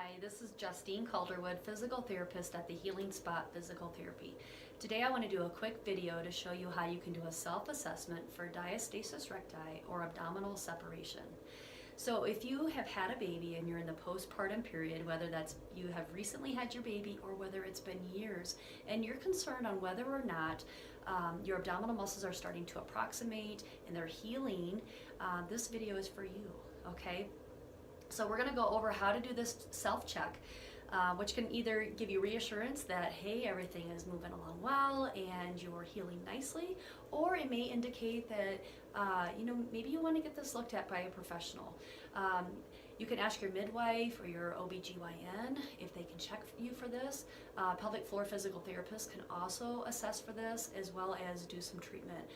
Hi, this is Justine Calderwood, physical therapist at the Healing Spot Physical Therapy. Today I want to do a quick video to show you how you can do a self-assessment for diastasis recti or abdominal separation. So if you have had a baby and you're in the postpartum period, whether that's you have recently had your baby or whether it's been years, and you're concerned on whether or not your abdominal muscles are starting to approximate and they're healing, this video is for you, okay? So we're going to go over how to do this self-check, which can either give you reassurance that, hey, everything is moving along well and you're healing nicely, or it may indicate that, maybe you want to get this looked at by a professional. You can ask your midwife or your OBGYN if they can check you for this. Pelvic floor physical therapists can also assess for this, as well as do some treatment.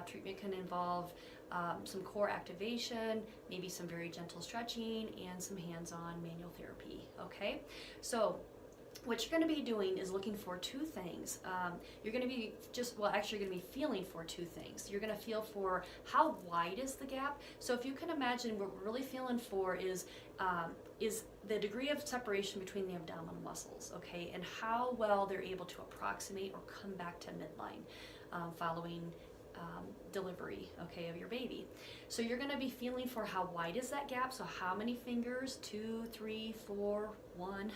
Treatment can involve some core activation, maybe some very gentle stretching, and some hands-on manual therapy, okay? So what you're going to be doing is looking for two things. You're going to be you're going to be feeling for two things. You're going to feel for how wide is the gap. So if you can imagine, what we're really feeling for is the degree of separation between the abdominal muscles, okay, and how well they're able to approximate or come back to midline following delivery, okay, of your baby. So you're going to be feeling for how wide is that gap, so how many fingers, 2, 3, 4, 1,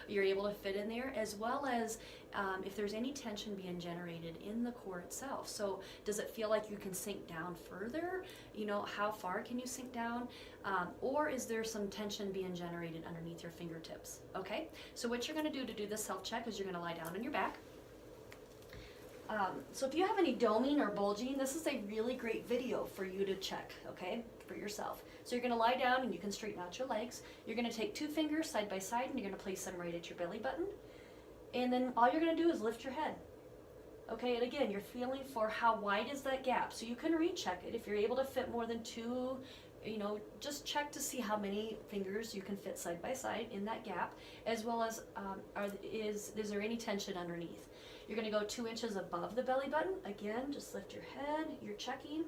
you're able to fit in there, as well as if there's any tension being generated in the core itself. So does it feel like you can sink down further? You know, how far can you sink down? Or is there some tension being generated underneath your fingertips? Okay, so what you're going to do this self-check is you're going to lie down on your back. So if you have any doming or bulging, this is a really great video for you to check, okay, for yourself. So you're going to lie down and you can straighten out your legs. You're going to take 2 fingers side by side and you're going to place them right at your belly button. And then all you're going to do is lift your head. Okay, and again, you're feeling for how wide is that gap. So you can recheck it. If you're able to fit more than 2, just check to see how many fingers you can fit side by side in that gap, as well as is there any tension underneath. You're going to go 2 inches above the belly button. Again, just lift your head, you're checking,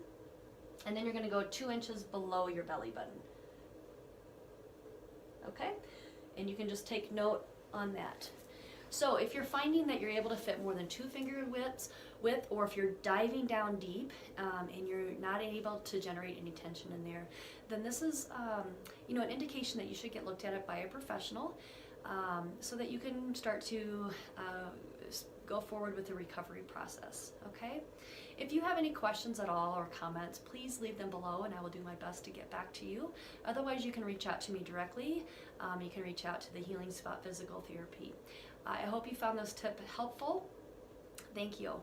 and then you're going to go 2 inches below your belly button. Okay, and you can just take note on that. So if you're finding that you're able to fit more than 2 finger width, or if you're diving down deep and you're not able to generate any tension in there, then this is an indication that you should get looked at by a professional so that you can start to go forward with the recovery process, okay? If you have any questions at all or comments, please leave them below and I will do my best to get back to you. Otherwise, you can reach out to me directly. You can reach out to the Healing Spot Physical Therapy. I hope you found this tip helpful. Thank you.